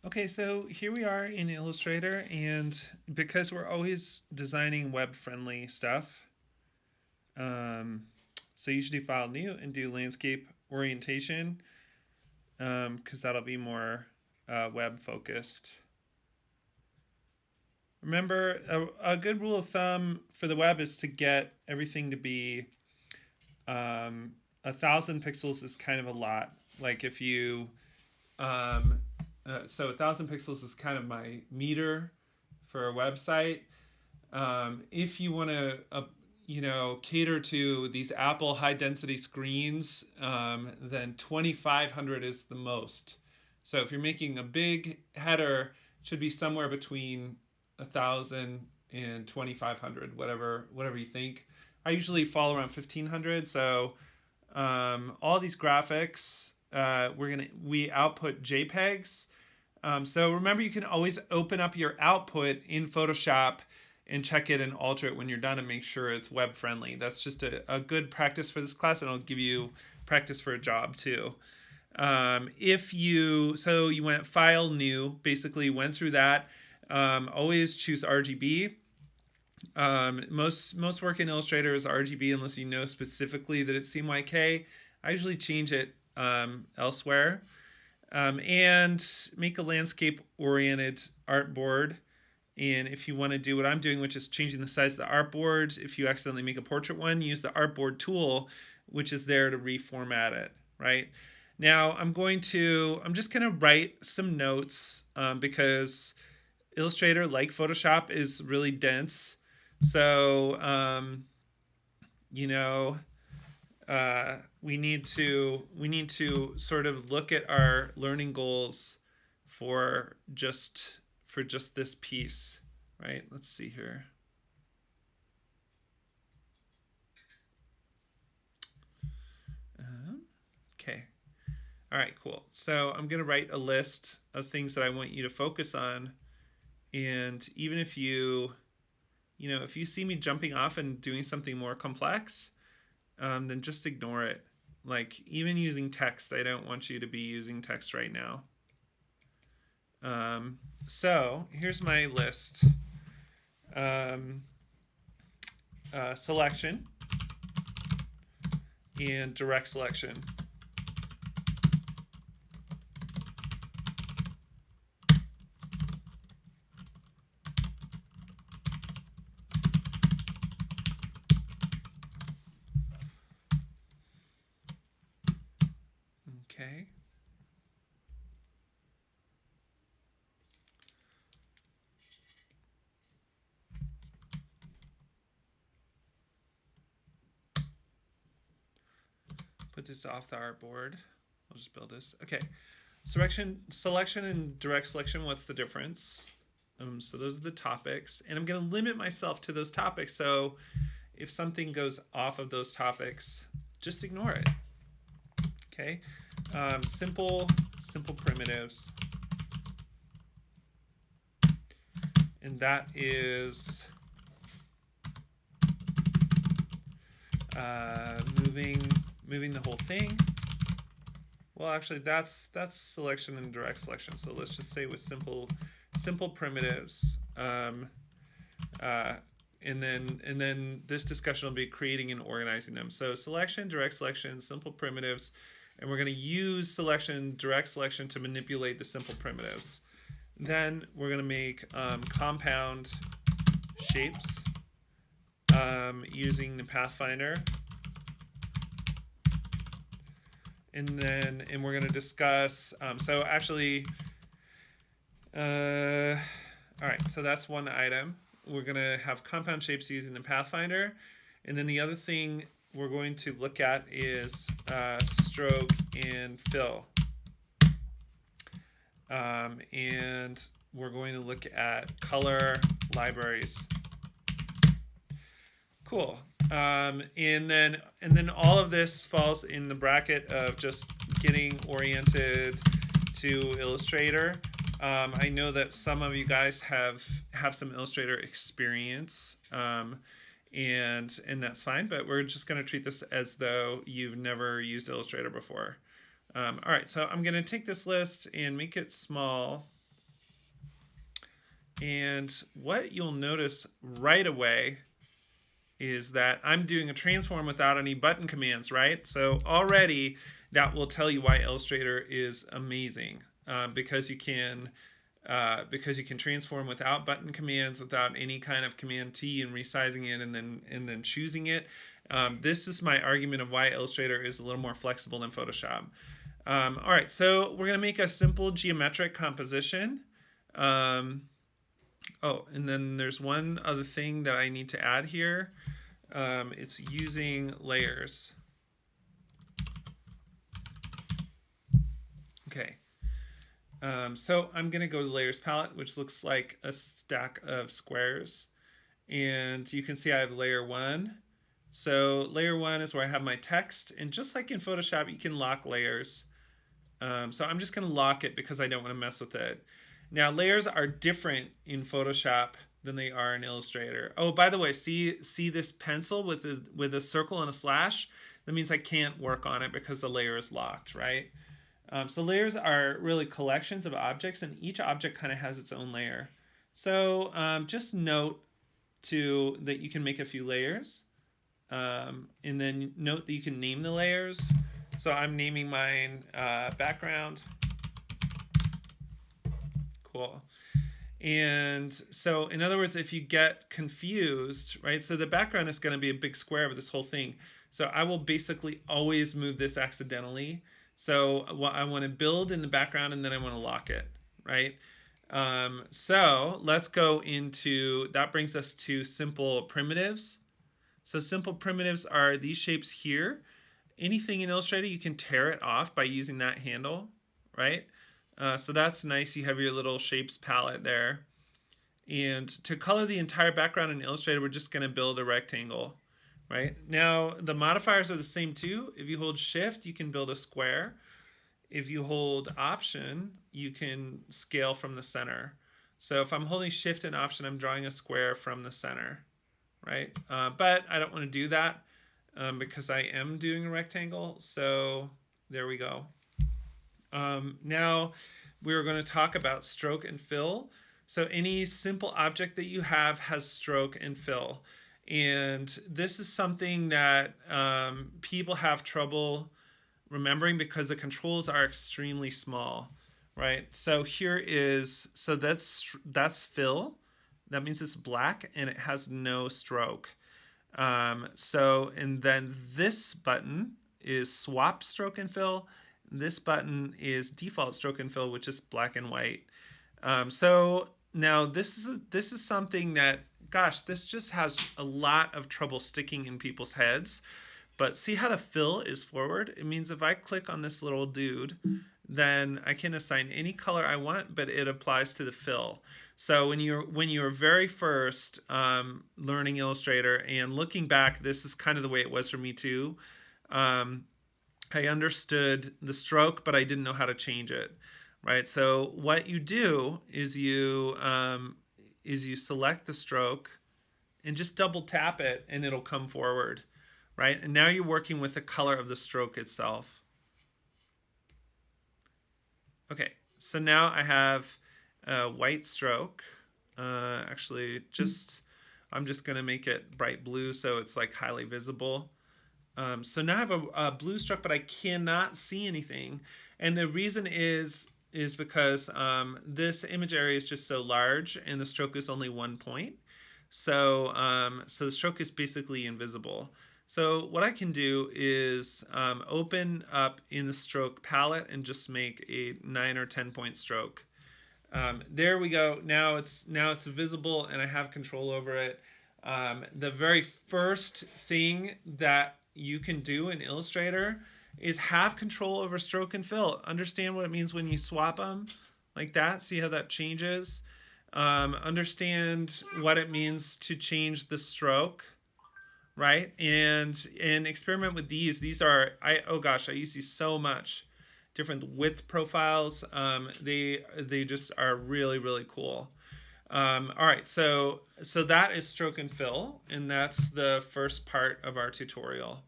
Okay, so here we are in Illustrator, and because we're always designing web-friendly stuff, um, so you should do File New and do Landscape Orientation, because that'll be more web-focused. Remember, a good rule of thumb for the web is to get everything to be 1,000 pixels is kind of a lot. Like if you Um, so 1,000 pixels is kind of my meter for a website. If you want to, cater to these Apple high density screens, then 2,500 is the most. So if you're making a big header, it should be somewhere between 1,000 and 2,500, whatever you think. I usually fall around 1,500. So all these graphics, we output JPEGs. So remember, you can always open up your output in Photoshop and check it and alter it when you're done and make sure it's web friendly. That's just a good practice for this class, and I'll give you practice for a job too. If you so you went File New, basically went through that. Always choose RGB. Most work in Illustrator is RGB unless you know specifically that it's CMYK. I usually change it elsewhere. And make a landscape oriented artboard. And if you want to do what I'm doing, which is changing the size of the artboard, if you accidentally make a portrait one, use the artboard tool, which is there to reformat it, right? Now I'm just going to write some notes because Illustrator, like Photoshop, is really dense. So, you know, we need to sort of look at our learning goals for just this piece, right? Let's see here. Okay. All right, cool. So I'm going to write a list of things that I want you to focus on. And even if if you see me jumping off and doing something more complex, then just ignore it. Like even using text, I don't want you to be using text right now. So here's my list. Um, Selection and direct selection. Okay. Put this off the artboard. I'll just build this. Okay. Selection and direct selection, what's the difference? So those are the topics. And I'm going to limit myself to those topics. So if something goes off of those topics, just ignore it. Okay. Simple primitives. And that is moving the whole thing. Well, actually, that's selection and direct selection. So let's just say with simple primitives, uh, and then this discussion will be creating and organizing them. So selection, direct selection, simple primitives, and we're going to use selection, direct selection to manipulate the simple primitives. Then we're going to make compound shapes using the Pathfinder. And we're going to discuss. So actually, all right. So that's one item. We're going to have compound shapes using the Pathfinder, and then the other thing we're going to look at is stroke and fill, and we're going to look at color libraries. Cool. And then all of this falls in the bracket of just getting oriented to Illustrator. I know that some of you guys have some Illustrator experience, and that's fine. But we're just going to treat this as though you've never used Illustrator before. All right, so I'm going to take this list and make it small. And what you'll notice right away is that I'm doing a transform without any button commands, right? So already that will tell you why Illustrator is amazing, because you can transform without button commands, without any kind of Command T and resizing it and then choosing it. This is my argument of why Illustrator is a little more flexible than Photoshop. All right, so we're going to make a simple geometric composition. Um, oh, and then there's one other thing that I need to add here. It's using layers. Okay. So I'm going to go to the layers palette, which looks like a stack of squares. And you can see I have layer 1. So layer 1 is where I have my text. And just like in Photoshop, you can lock layers. So I'm just going to lock it because I don't want to mess with it. Now layers are different in Photoshop than they are in Illustrator. Oh, by the way, see this pencil with a circle and a slash? That means I can't work on it because the layer is locked, right? So layers are really collections of objects, and each object kind of has its own layer. So just note that you can make a few layers, and then note that you can name the layers. So I'm naming mine background. Cool. And so, in other words, if you get confused, right, so the background is going to be a big square of this whole thing. So I will basically always move this accidentally. So I want to build in the background and then I want to lock it, right? So let's go into, that brings us to simple primitives. So simple primitives are these shapes here. Anything in Illustrator, you can tear it off by using that handle, right? So that's nice. You have your little shapes palette there. And to color the entire background in Illustrator, we're just going to build a rectangle, right? Now, the modifiers are the same too. If you hold Shift, you can build a square. If you hold Option, you can scale from the center. So if I'm holding Shift and Option, I'm drawing a square from the center, right? But I don't want to do that because I am doing a rectangle. So there we go. Now we're going to talk about stroke and fill. So any simple object that you have has stroke and fill. And this is something that people have trouble remembering because the controls are extremely small, right? So here is, so that's fill. That means it's black and it has no stroke. And then this button is swap stroke and fill. This button is default stroke and fill, which is black and white. So now this is something that, gosh, this just has a lot of trouble sticking in people's heads. But see how the fill is forward? It means if I click on this little dude, then I can assign any color I want, but it applies to the fill. So when you're very first learning Illustrator and looking back, this is kind of the way it was for me too. I understood the stroke, but I didn't know how to change it, right? So what you do is you select the stroke and just double tap it, and it'll come forward, right? And now you're working with the color of the stroke itself. Okay, so now I have a white stroke. Actually, I'm just gonna make it bright blue so it's like highly visible. So now I have a blue stroke, but I cannot see anything. And the reason is because this image area is just so large and the stroke is only 1 point. So, so the stroke is basically invisible. So what I can do is open up in the stroke palette and just make a 9 or 10 point stroke. There we go. Now it's visible and I have control over it. The very first thing that you can do in Illustrator is have control over stroke and fill. Understand what it means when you swap them like that. See how that changes. Understand what it means to change the stroke, right? And experiment with these. These are oh gosh, I use these so much. Different width profiles. They just are really really cool. All right, so that is stroke and fill, and that's the first part of our tutorial.